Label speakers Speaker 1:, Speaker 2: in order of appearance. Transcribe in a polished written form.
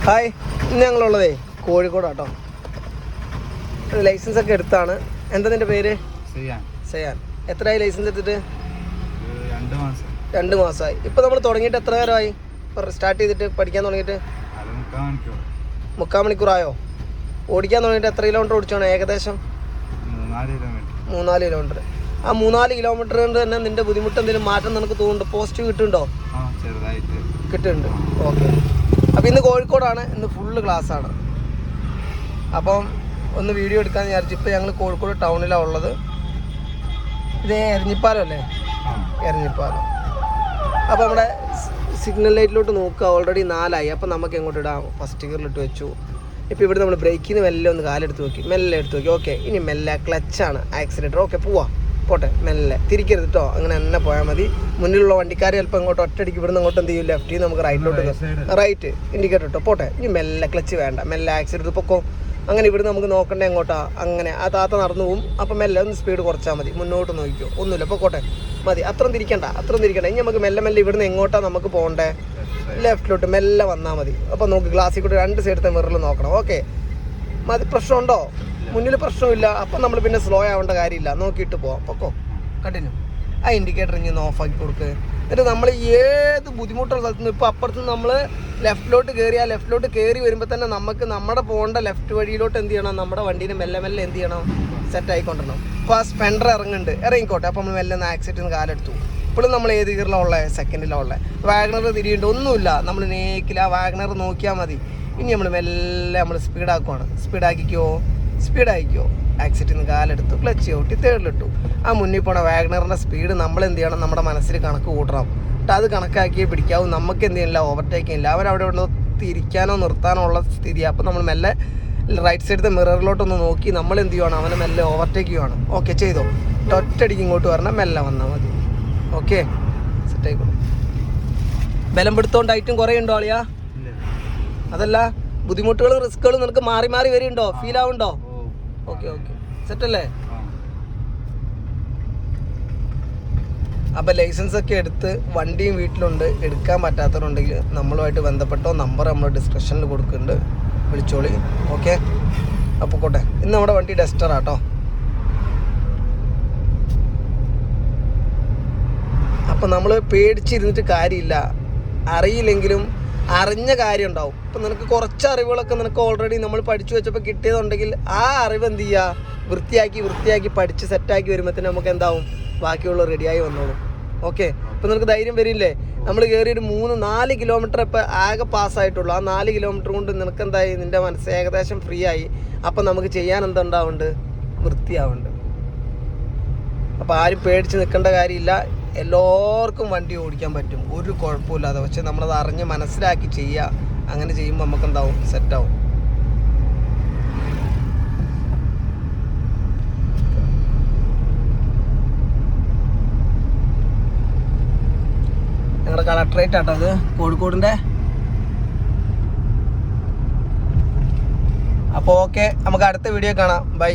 Speaker 1: Hi, ഇന്ന് ഞങ്ങളുള്ളതേ കോഴിക്കോടാട്ടോ. Licence ഒക്കെ എടുത്താണ്. എന്താ നിന്റെ പേര്? സയാൻ. എത്രയായി ലൈസൻസ് എടുത്തിട്ട്? 2 മാസമായി. ഇപ്പം നമ്മൾ തുടങ്ങിയിട്ട് എത്ര നേരമായി? സ്റ്റാർട്ട് ചെയ്തിട്ട് പഠിക്കാൻ തുടങ്ങിയിട്ട് 3/4 മണിക്കൂറായോ? ഓടിക്കാൻ തുടങ്ങിയിട്ട് എത്ര കിലോമീറ്റർ ഓടിച്ചാണ് ഏകദേശം? 3-4 കിലോമീറ്റർ. ആ 3-4 കിലോമീറ്റർ കൊണ്ട് തന്നെ നിന്റെ ബുദ്ധിമുട്ട് എന്തെങ്കിലും മാറ്റം നിനക്ക് തോന്നുന്നുണ്ടോ? പോസിറ്റീവ് കിട്ടുന്നുണ്ടോ? കിട്ടുന്നുണ്ട്. ഓക്കെ. അപ്പോൾ ഇന്ന് കോഴിക്കോടാണ്, ഇന്ന് ഫുള്ള് ക്ലാസ്സാണ്. അപ്പം ഒന്ന് വീഡിയോ എടുക്കാമെന്ന് വിചാരിച്ചു. ഇപ്പോൾ ഞങ്ങൾ കോഴിക്കോട് ടൗണിലാണ് ഉള്ളത്. ഇത് എരഞ്ഞിപ്പാലം അല്ലേ? എരഞ്ഞിപ്പാലം. അപ്പോൾ നമ്മുടെ സിഗ്നൽ ലൈറ്റിലോട്ട് നോക്കുക. ഓൾറെഡി 4 അപ്പോൾ നമുക്ക് എങ്ങോട്ട് ഇടാം? ഫസ്റ്റ് ഗിയറിലിട്ട് വെച്ചു. ഇപ്പോൾ ഇവിടെ നമ്മൾ ബ്രേക്കിൽ നിന്ന് മെല്ലെ ഒന്ന് കാലെടുത്ത് നോക്കി, മെല്ലെ എടുത്ത് നോക്കി. ഓക്കെ, ഇനി മെല്ലെ ക്ലച്ചാണ്, ആക്സിലേറ്റർ. ഓക്കെ, പോട്ടെ, മെല്ലെ തിരിക്കരുത് കേട്ടോ. അങ്ങനെ തന്നെ പോയാൽ മതി. മുന്നിലുള്ള വണ്ടിക്കാർ ചിലപ്പോൾ ഇങ്ങോട്ട് ഒറ്റയടിക്ക് ഇവിടുന്ന് അങ്ങോട്ട് എന്ത് ചെയ്യും? ലെഫ്റ്റിൽ നിന്ന് നമുക്ക് റൈറ്റ് ഇൻഡിക്കേറ്റർ ഇട്ടോ. പോട്ടെ, ഇനി മെല്ലെ ക്ലച്ച് വേണ്ട, മെല്ലെ ആക്സിലേറ്റർ പൊക്കോ. അങ്ങനെ ഇവിടുന്ന് നമുക്ക് നോക്കണ്ടേ എങ്ങോട്ടാ? അങ്ങനെ ആ താത്ത നടന്നു പോവും. അപ്പം മെല്ലെ ഒന്ന് സ്പീഡ് കുറച്ചാൽ മതി. മുന്നോട്ട് നോക്കിക്കോ, ഒന്നുമില്ല, പൊക്കോട്ടെ, മതി. അത്രയും തിരിക്കണ്ട. ഇനി നമുക്ക് മെല്ലെ ഇവിടുന്ന് എങ്ങോട്ടാണ് നമുക്ക് പോകണ്ടേ? ലെഫ്റ്റിലോട്ട് മെല്ലെ വന്നാൽ മതി. അപ്പോൾ നോക്ക്, ഗ്ലാസ്സിൽ കൂടെ 2 സൈഡത്തെ മിററിൽ നോക്കണം. ഓക്കെ, മതി. പ്രശ്നമുണ്ടോ? മുന്നിൽ പ്രശ്നമില്ല. അപ്പം നമ്മൾ പിന്നെ സ്ലോ ആവേണ്ട കാര്യമില്ല. നോക്കിയിട്ട് പോവാം. പൊക്കോ, കണ്ടിന്യൂ. ആ ഇൻഡിക്കേറ്റർ ഇനി ഒന്ന് ഓഫാക്കി കൊടുക്കുക. എന്നിട്ട് നമ്മൾ ഏത് ബുദ്ധിമുട്ടുള്ള സ്ഥലത്ത് നിന്ന് ഇപ്പോൾ അപ്പുറത്ത് നമ്മൾ ലെഫ്റ്റിലോട്ട് കയറി വരുമ്പോൾ തന്നെ നമുക്ക് നമ്മുടെ പോകേണ്ട ലെഫ്റ്റ് വഴിയിലോട്ട് എന്ത് ചെയ്യണം? നമ്മുടെ വണ്ടീനെ മെല്ലെ എന്ത് ചെയ്യണം? സെറ്റ് ആയിക്കൊണ്ടിരണം. അപ്പോൾ ആ സ്പെൻഡർ ഇറങ്ങിക്കോട്ടെ. അപ്പോൾ നമ്മൾ മെല്ലെ ഒന്ന് ആക്സിഡൻറ്റ് കാലെടുത്തു. ഇപ്പോഴും നമ്മൾ ഏത് ഗിയറിലാണ് ഉള്ളത്? സെക്കൻഡിലാണ് ഉള്ളത്. വാഗണർ തിരിയുണ്ട്, ഒന്നുമില്ല. നമ്മൾ നേക്കിൽ ആ വാഗണർ നോക്കിയാൽ മതി. ഇനി നമ്മൾ മെല്ലെ സ്പീഡാക്കുവാണ്. സ്പീഡായിക്കോ. ആക്സിഡൻറ്റിൽ നിന്ന് കാലെടുത്തു, ക്ലച്ച് ഔട്ടി, തേർഡിലിട്ടു. ആ മുന്നിൽ പോണ വാഗണറിൻ്റെ സ്പീഡ് നമ്മൾ എന്ത് ചെയ്യണം? നമ്മുടെ മനസ്സിൽ കണക്ക് കൂട്ടണം. എന്നിട്ട് അത് കണക്കാക്കിയേ പിടിക്കാവും. നമുക്ക് എന്ത് ചെയ്യില്ല? ഓവർടേക്കിംഗ് ഇല്ല. അവരവിടെ ഇവിടെ തിരിക്കാനോ നിർത്താനോ ഉള്ള സ്ഥിതിയാണ്. അപ്പോൾ നമ്മൾ മെല്ലെ റൈറ്റ് സൈഡത്തെ മിററിലോട്ടൊന്ന് നോക്കി നമ്മൾ എന്ത് ചെയ്യുവാണ്? അവനെ മെല്ലെ ഓവർടേക്ക് ചെയ്യുവാണ്. ഓക്കെ, ചെയ്തോ. ഒറ്റയടിക്ക് ഇങ്ങോട്ട് വരണം, മെല്ലെ വന്നാൽ മതി. ഓക്കെ, സെറ്റായിക്കോളും. ബലം പിടുത്തോണ്ടായിട്ടും കുറേ ഉണ്ടോ ആളിയാ? അതല്ല, ബുദ്ധിമുട്ടുകളും റിസ്കുകളും നിനക്ക് മാറി വരുന്നുണ്ടോ? ഫീൽ ആവുന്നുണ്ടോ? ഓക്കെ, സെറ്റല്ലേ? അപ്പോൾ ലൈസൻസ് ഒക്കെ എടുത്ത് വണ്ടിയും വീട്ടിലുണ്ട്. എടുക്കാൻ പറ്റാത്തവരുണ്ടെങ്കിൽ നമ്മളുമായിട്ട് ബന്ധപ്പെട്ടോ. നമ്പർ നമ്മൾ ഡിസ്ക്രിപ്ഷനിൽ കൊടുക്കുന്നുണ്ട്, വിളിച്ചോളി. ഓക്കെ, അപ്പോൾ കോട്ടെ. ഇന്ന് നമ്മുടെ വണ്ടി ഡസ്റ്ററാട്ടോ. അപ്പം നമ്മൾ പേടിച്ചിരുന്നിട്ട് കാര്യമില്ല. അറിയില്ലെങ്കിലും അറിഞ്ഞ കാര്യം ഉണ്ടാവും. ഇപ്പം നിനക്ക് കുറച്ച് അറിവുകളൊക്കെ നിനക്ക് ഓൾറെഡി നമ്മൾ പഠിച്ചു വെച്ചപ്പോൾ കിട്ടിയതുണ്ടെങ്കിൽ ആ അറിവ് എന്ത് ചെയ്യുക? വൃത്തിയാക്കി പഠിച്ച് സെറ്റാക്കി വരുമ്പോഴത്തേന് നമുക്ക് എന്താവും? ബാക്കിയുള്ള റെഡിയായി വന്നോളും. ഓക്കെ, ഇപ്പം നിനക്ക് ധൈര്യം വരില്ലേ? നമ്മൾ കയറിയൊരു 3-4 കിലോമീറ്റർ ഇപ്പം ആകെ പാസ്സായിട്ടുള്ളൂ. ആ 4 കിലോമീറ്റർ കൊണ്ട് നിനക്ക് എന്തായി? നിൻ്റെ മനസ്സ് ഏകദേശം ഫ്രീ ആയി. അപ്പം നമുക്ക് ചെയ്യാൻ എന്തുണ്ടാവുന്നുണ്ട്? വൃത്തിയാവുന്നുണ്ട്. അപ്പോൾ ആരും പേടിച്ച് നിൽക്കേണ്ട കാര്യമില്ല. എല്ലാവർക്കും വണ്ടി ഓടിക്കാൻ പറ്റും, ഒരു കുഴപ്പമില്ലാതെ. പക്ഷെ നമ്മളത് അറിഞ്ഞ് മനസ്സിലാക്കി ചെയ്യുക. അങ്ങനെ ചെയ്യുമ്പോൾ നമുക്ക് എന്താവും? സെറ്റാവും. ഞങ്ങളുടെ കളക്ടറേറ്റ് ആട്ടോ അത്, കോഴിക്കോടിൻ്റെ. അപ്പോൾ ഓക്കെ, നമുക്ക് അടുത്ത വീഡിയോ കാണാം. ബൈ.